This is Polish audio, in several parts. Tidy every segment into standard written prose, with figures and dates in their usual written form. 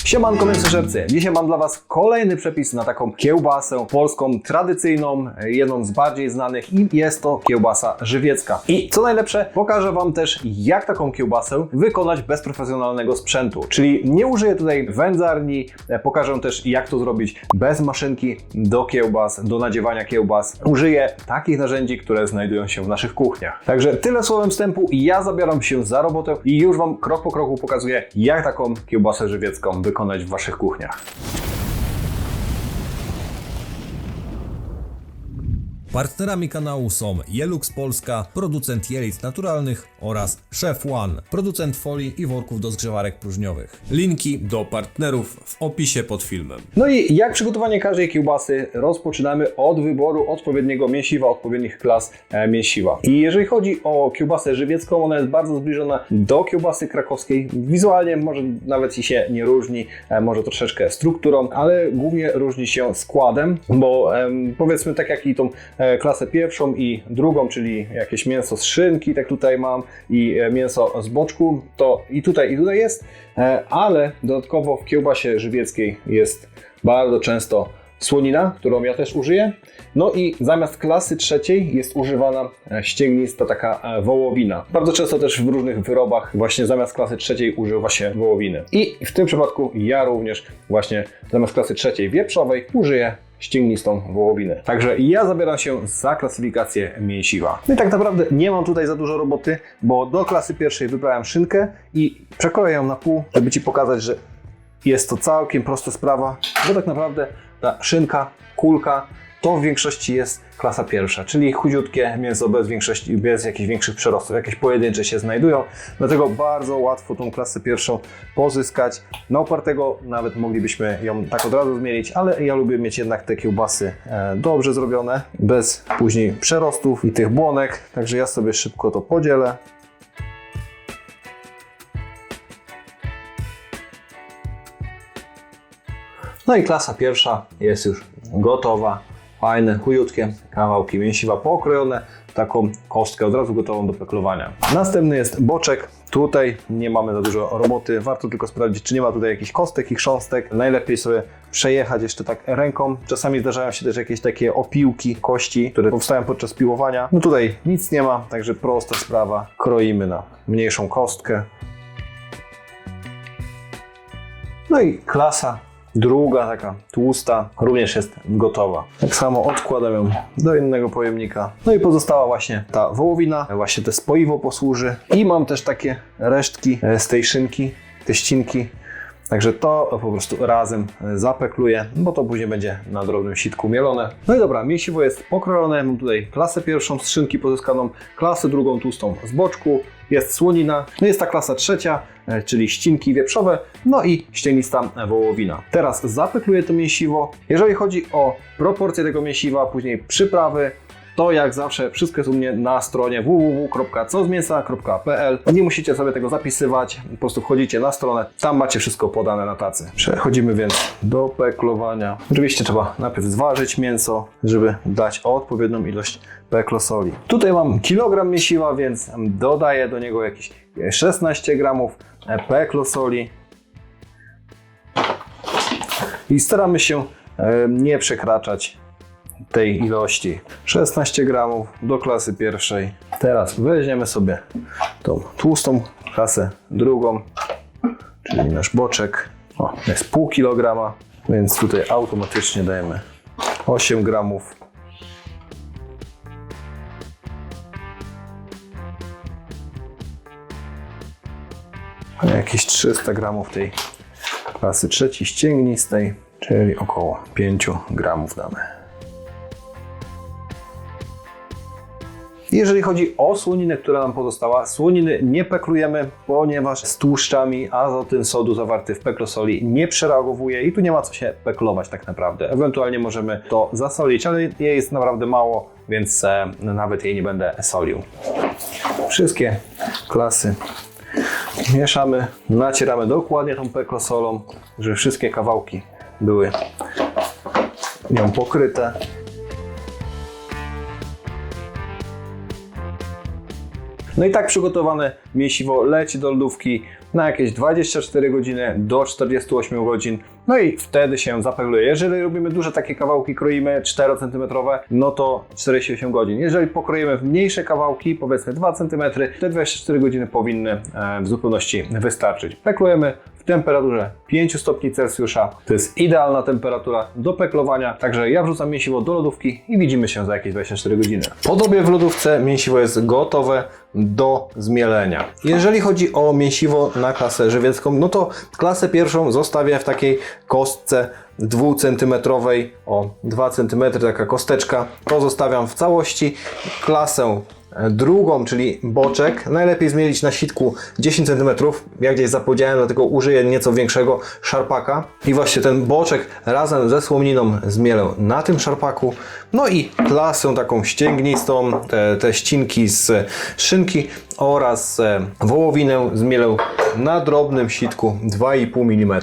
Siemanko mięsożercy! Dzisiaj mam dla Was kolejny przepis na taką kiełbasę polską, tradycyjną, jedną z bardziej znanych i jest to kiełbasa żywiecka. I co najlepsze, pokażę Wam też, jak taką kiełbasę wykonać bez profesjonalnego sprzętu. Czyli nie użyję tutaj wędzarni, pokażę też, jak to zrobić bez maszynki do kiełbas, do nadziewania kiełbas. Użyję takich narzędzi, które znajdują się w naszych kuchniach. Także tyle słowem wstępu i ja zabieram się za robotę i już Wam krok po kroku pokazuję, jak taką kiełbasę żywiecką wykonać w Waszych kuchniach. Partnerami kanału są Jelux Polska, producent jelit naturalnych oraz Chef One, producent folii i worków do zgrzewarek próżniowych. Linki do partnerów w opisie pod filmem. No i jak przygotowanie każdej kiełbasy, rozpoczynamy od wyboru odpowiedniego mięsiwa, odpowiednich klas mięsiwa. I jeżeli chodzi o kiełbasę żywiecką, ona jest bardzo zbliżona do kiełbasy krakowskiej. Wizualnie może nawet i się nie różni, może troszeczkę strukturą, ale głównie różni się składem, bo powiedzmy tak jak i tą klasę pierwszą i drugą, czyli jakieś mięso z szynki, tak tutaj mam, i mięso z boczku, to i tutaj jest, ale dodatkowo w kiełbasie żywieckiej jest bardzo często słonina, którą ja też użyję. No i zamiast klasy trzeciej jest używana ścięgnista taka wołowina. Bardzo często też w różnych wyrobach właśnie zamiast klasy trzeciej używa się wołowiny. I w tym przypadku ja również właśnie zamiast klasy trzeciej wieprzowej użyję ścięgnistą wołowinę. Także ja zabieram się za klasyfikację mięsiwa. No i tak naprawdę nie mam tutaj za dużo roboty, bo do klasy pierwszej wybrałem szynkę i przekroję ją na pół, żeby Ci pokazać, że jest to całkiem prosta sprawa, bo tak naprawdę ta szynka, kulka, to w większości jest klasa pierwsza, czyli chudziutkie mięso bez jakichś większych przerostów, jakieś pojedyncze się znajdują, dlatego bardzo łatwo tą klasę pierwszą pozyskać. Na opartego nawet moglibyśmy ją tak od razu zmienić, ale ja lubię mieć jednak te kiełbasy dobrze zrobione, bez później przerostów i tych błonek, także ja sobie szybko to podzielę. No i klasa pierwsza jest już gotowa. Fajne, chujutkie kawałki mięsiwa pokrojone, taką kostkę od razu gotową do peklowania. Następny jest boczek. Tutaj nie mamy za dużo roboty, warto tylko sprawdzić, czy nie ma tutaj jakichś kostek i chrząstek. Najlepiej sobie przejechać jeszcze tak ręką. Czasami zdarzają się też jakieś takie opiłki kości, które powstają podczas piłowania. No tutaj nic nie ma, także prosta sprawa. Kroimy na mniejszą kostkę. No i klasa druga, taka tłusta, również jest gotowa. Tak samo odkładam ją do innego pojemnika. No i pozostała właśnie ta wołowina, właśnie te spoiwo posłuży. I mam też takie resztki z tej szynki, te ścinki. Także to po prostu razem zapekluję, bo to później będzie na drobnym sitku mielone. No i dobra, mięsiwo jest pokrojone. Mam tutaj klasę pierwszą z szynki pozyskaną, klasę drugą tłustą z boczku. Jest słonina, no jest ta klasa trzecia, czyli ścinki wieprzowe, no i ścięgnista wołowina. Teraz zapekluję to mięsiwo. Jeżeli chodzi o proporcje tego mięsiwa, później przyprawy, to jak zawsze wszystko jest u mnie na stronie www.cozmięsa.pl. Nie musicie sobie tego zapisywać, po prostu wchodzicie na stronę, tam macie wszystko podane na tacy. Przechodzimy więc do peklowania. Oczywiście trzeba najpierw zważyć mięso, żeby dać odpowiednią ilość peklosoli. Tutaj mam kilogram mięsiwa, więc dodaję do niego jakieś 16 gramów peklosoli. I staramy się nie przekraczać tej ilości. 16 gramów do klasy pierwszej. Teraz weźmiemy sobie tą tłustą klasę drugą, czyli nasz boczek. O, jest pół kilograma, więc tutaj automatycznie dajemy 8 gramów. Jakieś 300 gramów tej klasy trzeciej ścięgnistej, czyli około 5 gramów damy. Jeżeli chodzi o słoninę, która nam pozostała, słoniny nie peklujemy, ponieważ z tłuszczami azotyn sodu zawarty w peklosoli nie przereagowuje i tu nie ma co się peklować tak naprawdę. Ewentualnie możemy to zasolić, ale jej jest naprawdę mało, więc nawet jej nie będę solił. Wszystkie klasy mieszamy, nacieramy dokładnie tą peklosolą, żeby wszystkie kawałki były nią pokryte. No i tak przygotowane mięsiwo leci do lodówki na jakieś 24 godziny do 48 godzin. No i wtedy się zapegluje. Jeżeli robimy duże takie kawałki, kroimy 4 cm, no to 48 godzin. Jeżeli pokroimy w mniejsze kawałki, powiedzmy 2 cm, te 24 godziny powinny w zupełności wystarczyć. Peklujemy w temperaturze 5 stopni Celsjusza. To jest idealna temperatura do peklowania. Także ja wrzucam mięsiwo do lodówki i widzimy się za jakieś 24 godziny. Po dobie w lodówce mięsiwo jest gotowe do zmielenia. Jeżeli chodzi o mięsiwo na klasę żywiecką, no to klasę pierwszą zostawię w takiej kostce 2 cm, o 2 cm taka kosteczka. To zostawiam w całości. Klasę drugą, czyli boczek, najlepiej zmielić na sitku 10 cm. Ja gdzieś zapowiedziałem, dlatego użyję nieco większego szarpaka. I właśnie ten boczek razem ze słoniną zmielę na tym szarpaku. No i klasę taką ścięgnistą, te ścinki z szynki oraz wołowinę zmielę na drobnym sitku 2,5 mm.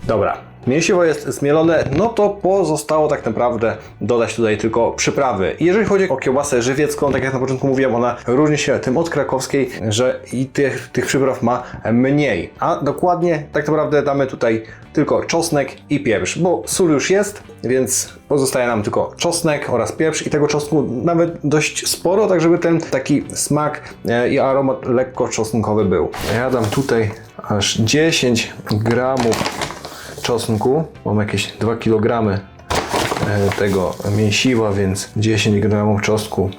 Dobra, mięsiwo jest zmielone, no to pozostało tak naprawdę dodać tutaj tylko przyprawy. Jeżeli chodzi o kiełbasę żywiecką, tak jak na początku mówiłem, ona różni się tym od krakowskiej, że i tych przypraw ma mniej. A dokładnie tak naprawdę damy tutaj tylko czosnek i pieprz, bo sól już jest, więc pozostaje nam tylko czosnek oraz pieprz i tego czosnku nawet dość sporo, tak żeby ten taki smak i aromat lekko czosnkowy był. Ja dam tutaj aż 10 gramów czosnku, mam jakieś 2 kg tego mięsiwa, więc 10 gramów czosnku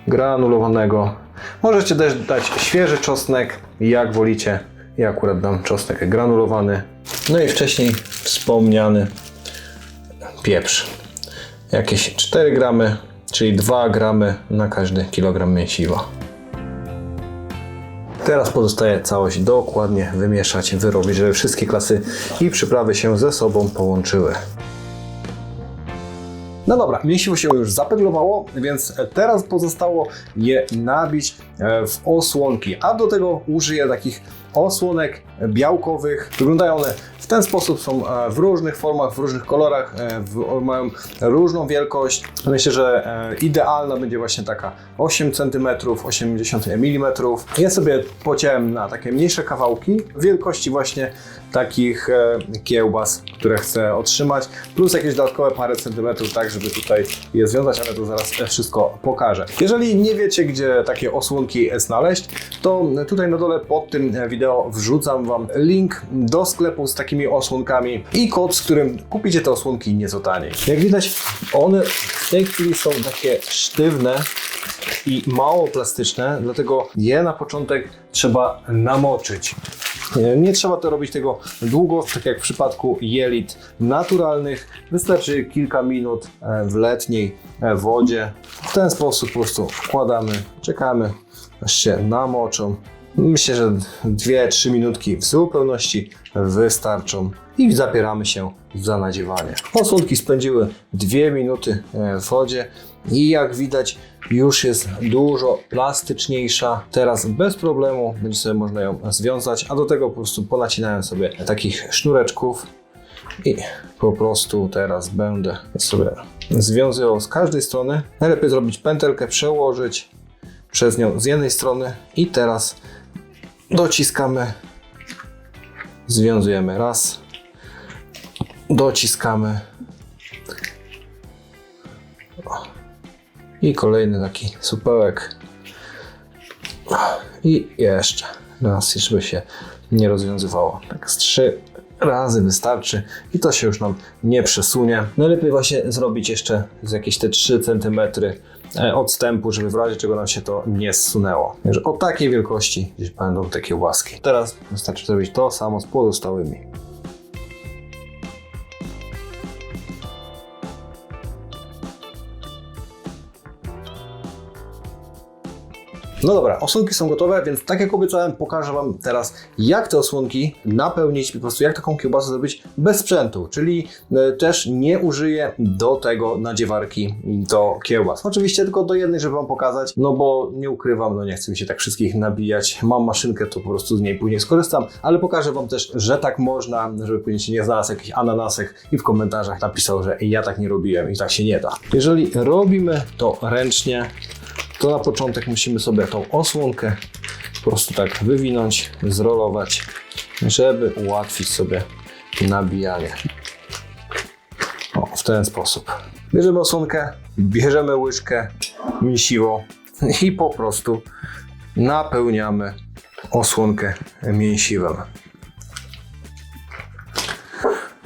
granulowanego. Możecie też dać świeży czosnek, jak wolicie. Ja akurat dam czosnek granulowany. No i wcześniej wspomniany pieprz. Jakieś 4 gramy, czyli 2 gramy na każdy kilogram mięsiwa. Teraz pozostaje całość dokładnie wymieszać, wyrobić, żeby wszystkie klasy i przyprawy się ze sobą połączyły. No dobra, mięsiwo się już zapeglowało, więc teraz pozostało je nabić w osłonki, a do tego użyję takich osłonek białkowych. Wyglądają one w ten sposób, są w różnych formach, w różnych kolorach, mają różną wielkość. Myślę, że idealna będzie właśnie taka 8 cm, 80 mm. Ja sobie pociąłem na takie mniejsze kawałki wielkości właśnie takich kiełbas, które chcę otrzymać, plus jakieś dodatkowe parę centymetrów, tak żeby tutaj je związać, ale to zaraz wszystko pokażę. Jeżeli nie wiecie, gdzie takie osłonki znaleźć, to tutaj na dole pod tym wideo wrzucam Wam link do sklepu z takimi osłonkami i kod, z którym kupicie te osłonki nieco taniej. Jak widać, one w tej chwili są takie sztywne i mało plastyczne, dlatego je na początek trzeba namoczyć. Nie trzeba to robić tego długo, tak jak w przypadku jelit naturalnych. Wystarczy kilka minut w letniej wodzie. W ten sposób po prostu wkładamy, czekamy, aż się namoczą. Myślę, że 2-3 minutki w zupełności wystarczą i zabieramy się za nadziewanie. Osłonki spędziły 2 minuty w wodzie i jak widać już jest dużo plastyczniejsza. Teraz bez problemu będzie sobie można ją związać, a do tego po prostu ponacinałem sobie takich sznureczków i po prostu teraz będę sobie związywał z każdej strony. Najlepiej zrobić pętelkę, przełożyć przez nią z jednej strony i teraz dociskamy, związujemy raz, dociskamy i kolejny taki supełek i jeszcze raz, żeby się nie rozwiązywało. Tak z 3 razy wystarczy i to się już nam nie przesunie. Najlepiej właśnie zrobić jeszcze z jakieś te 3 cm odstępu, żeby w razie czego nam się to nie zsunęło. Także o takiej wielkości gdzieś będą te kiełbaski. Teraz wystarczy zrobić to samo z pozostałymi. No dobra, osłonki są gotowe, więc tak jak obiecałem, pokażę Wam teraz, jak te osłonki napełnić, po prostu jak taką kiełbasę zrobić bez sprzętu, czyli też nie użyję do tego nadziewarki do kiełbas. Oczywiście tylko do jednej, żeby Wam pokazać, no bo nie ukrywam, no nie chcę mi się tak wszystkich nabijać. Mam maszynkę, to po prostu z niej później skorzystam, ale pokażę Wam też, że tak można, żeby później się nie znalazł jakiś ananasek i w komentarzach napisał, że ja tak nie robiłem i tak się nie da. Jeżeli robimy to ręcznie, to na początek musimy sobie tą osłonkę po prostu tak wywinąć, zrolować, żeby ułatwić sobie nabijanie. O, w ten sposób. Bierzemy osłonkę, bierzemy łyżkę, mięsiwo i po prostu napełniamy osłonkę mięsiwem.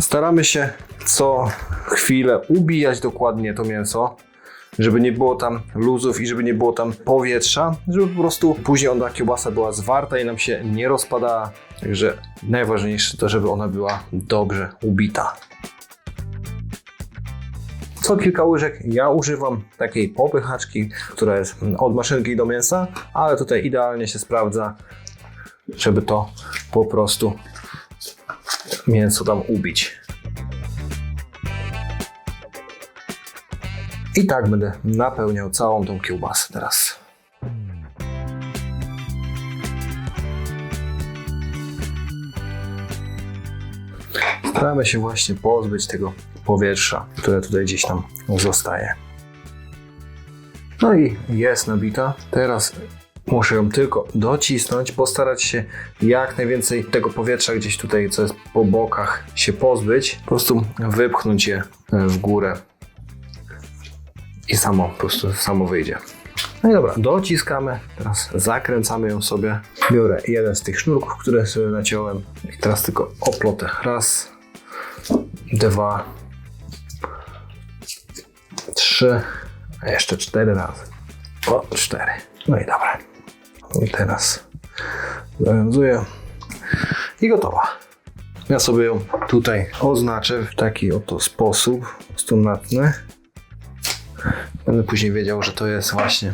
Staramy się co chwilę ubijać dokładnie to mięso, żeby nie było tam luzów i żeby nie było tam powietrza, żeby po prostu później ta kiełbasa była zwarta i nam się nie rozpadała. Także najważniejsze to, żeby ona była dobrze ubita. Co kilka łyżek ja używam takiej popychaczki, która jest od maszynki do mięsa, ale tutaj idealnie się sprawdza, żeby to po prostu mięso tam ubić. I tak będę napełniał całą tą kiełbasę teraz. Staramy się właśnie pozbyć tego powietrza, które tutaj gdzieś tam zostaje. No i jest nabita. Teraz muszę ją tylko docisnąć, postarać się jak najwięcej tego powietrza gdzieś tutaj, co jest po bokach, się pozbyć. Po prostu wypchnąć je w górę. I po prostu samo wyjdzie. No i dobra, dociskamy, teraz zakręcamy ją sobie. Biorę jeden z tych sznurków, które sobie naciąłem i teraz tylko oplotę. Raz, dwa, trzy, a jeszcze 4 razy. O, 4. No i dobra. I teraz zawiązuję i gotowa. Ja sobie ją tutaj oznaczę w taki oto sposób. Po prostu natnę. Będę później wiedział, że to jest właśnie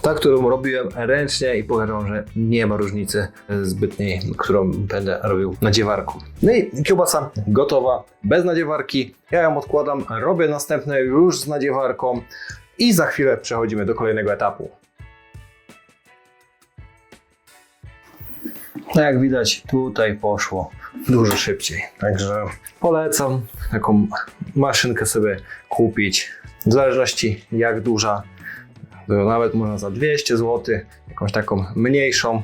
ta, którą robiłem ręcznie i powiem, że nie ma różnicy zbytniej, którą będę robił na dziewarku. No i kiełbasa gotowa, bez nadziewarki. Ja ją odkładam, robię następne już z nadziewarką i za chwilę przechodzimy do kolejnego etapu. No jak widać, tutaj poszło dużo szybciej, także polecam taką maszynkę sobie kupić. W zależności jak duża, to nawet można za 200 zł, jakąś taką mniejszą,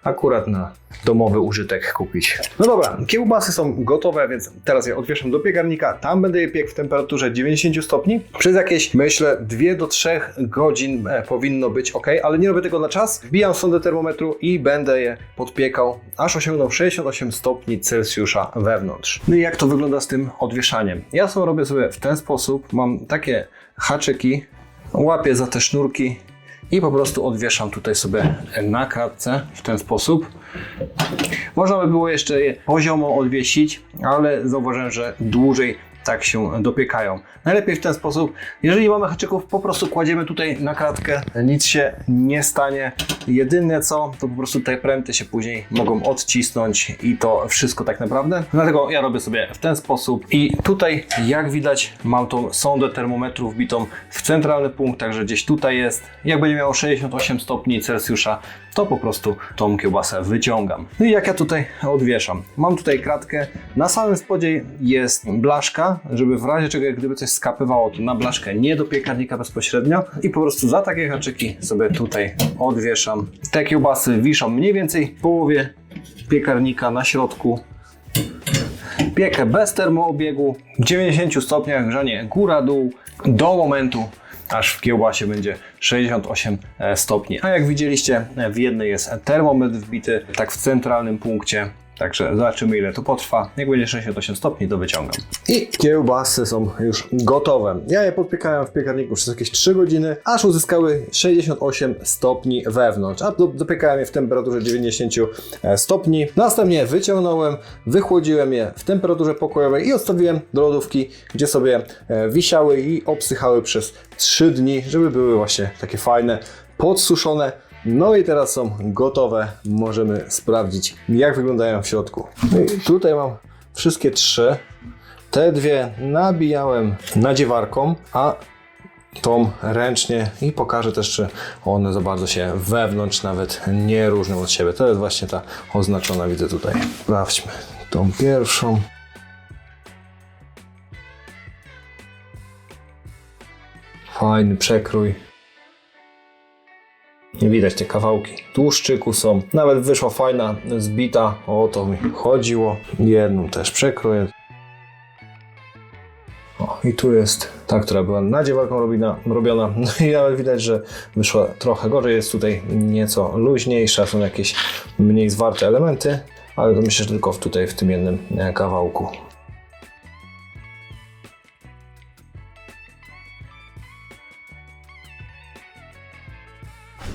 akurat na domowy użytek kupić. No dobra, kiełbasy są gotowe, więc teraz je odwieszam do piekarnika. Tam będę je piekł w temperaturze 90 stopni. Przez jakieś, myślę, 2 do 3 godzin powinno być ok, ale nie robię tego na czas. Wbijam sondę termometru i będę je podpiekał, aż osiągną 68 stopni Celsjusza wewnątrz. No i jak to wygląda z tym odwieszaniem? Ja sobie robię w ten sposób. Mam takie haczyki, łapię za te sznurki i po prostu odwieszam tutaj sobie na kratce w ten sposób. Można by było jeszcze je poziomo odwiesić, ale zauważyłem, że dłużej tak się dopiekają. Najlepiej w ten sposób. Jeżeli mamy haczyków, po prostu kładziemy tutaj na kratkę, nic się nie stanie. Jedyne co, to po prostu te pręty się później mogą odcisnąć i to wszystko tak naprawdę. Dlatego ja robię sobie w ten sposób i tutaj jak widać mam tą sondę termometru wbitą w centralny punkt, także gdzieś tutaj jest. Jak będzie miało 68 stopni Celsjusza, to po prostu tą kiełbasę wyciągam. No i jak ja tutaj odwieszam? Mam tutaj kratkę, na samym spodzie jest blaszka, żeby w razie czego, gdyby coś skapywało, to na blaszkę, nie do piekarnika bezpośrednio i po prostu za takie haczyki sobie tutaj odwieszam. Te kiełbasy wiszą mniej więcej w połowie piekarnika na środku. Piekę bez termoobiegu, w 90 stopniach grzanie góra-dół do momentu, aż w kiełbasie będzie 68 stopni. A jak widzieliście, w jednej jest termometr wbity, tak w centralnym punkcie. Także zobaczymy, ile to potrwa. Jak będzie 68 stopni, to wyciągam. I kiełbasy są już gotowe. Ja je podpiekałem w piekarniku przez jakieś 3 godziny, aż uzyskały 68 stopni wewnątrz. A dopiekałem je w temperaturze 90 stopni. Następnie wyciągnąłem, wychłodziłem je w temperaturze pokojowej i odstawiłem do lodówki, gdzie sobie wisiały i obsychały przez 3 dni, żeby były właśnie takie fajne, podsuszone. No i teraz są gotowe. Możemy sprawdzić, jak wyglądają w środku. No i tutaj mam wszystkie 3. Te 2 nabijałem nadziewarką, a tą ręcznie i pokażę też, czy one za bardzo się wewnątrz nawet nie różnią od siebie. To jest właśnie ta oznaczona, widzę tutaj. Sprawdźmy tą pierwszą. Fajny przekrój. Nie widać te kawałki tłuszczyku są. Nawet wyszła fajna zbita. O to mi chodziło. Jedną też przekroję. O, i tu jest ta, która była nadziewarką robiona. No i nawet widać, że wyszła trochę gorzej. Jest tutaj nieco luźniejsza. Są jakieś mniej zwarte elementy. Ale to myślę, że tylko tutaj w tym jednym kawałku.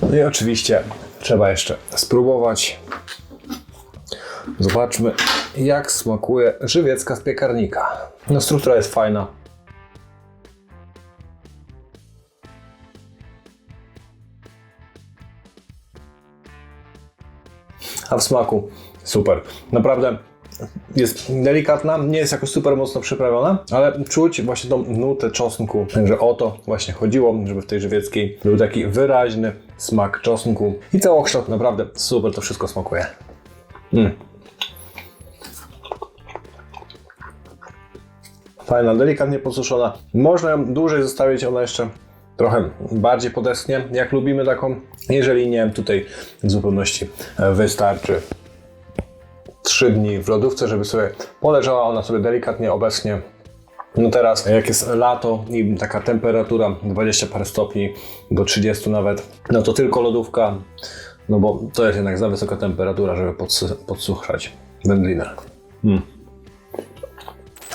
No i oczywiście trzeba jeszcze spróbować. Zobaczmy, jak smakuje żywiecka z piekarnika. No, struktura jest fajna. A w smaku super. Naprawdę jest delikatna, nie jest jakoś super mocno przyprawiona, ale czuć właśnie tą nutę czosnku. Także o to właśnie chodziło, żeby w tej żywieckiej był taki wyraźny smak czosnku. I całokształt naprawdę super to wszystko smakuje. Fajna, delikatnie podsuszona. Można ją dłużej zostawić, ona jeszcze trochę bardziej podeschnie, jak lubimy taką. Jeżeli nie, tutaj w zupełności wystarczy 3 dni w lodówce, żeby sobie poleżała, ona sobie delikatnie obeschnie. No teraz, jak jest lato i taka temperatura 20 parę stopni do 30 nawet, no to tylko lodówka, no bo to jest jednak za wysoka temperatura, żeby podsuszać wędlinę.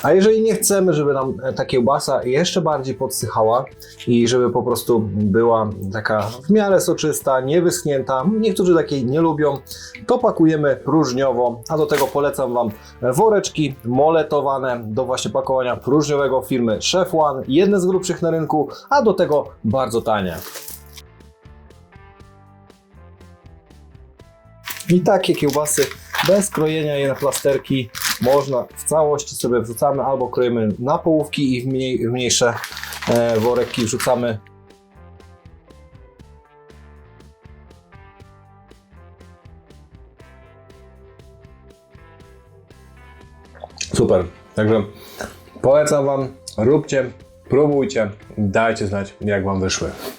A jeżeli nie chcemy, żeby nam ta kiełbasa jeszcze bardziej podsychała i żeby po prostu była taka w miarę soczysta, niewyschnięta, niektórzy takiej nie lubią, to pakujemy próżniowo, a do tego polecam Wam woreczki moletowane do właśnie pakowania próżniowego firmy Chef One, jedne z grubszych na rynku, a do tego bardzo tanie. I takie kiełbasy bez krojenia je na plasterki można w całości sobie wrzucamy, albo kroimy na połówki i w mniejsze woreki wrzucamy. Super, także polecam Wam, róbcie, próbujcie, dajcie znać, jak Wam wyszły.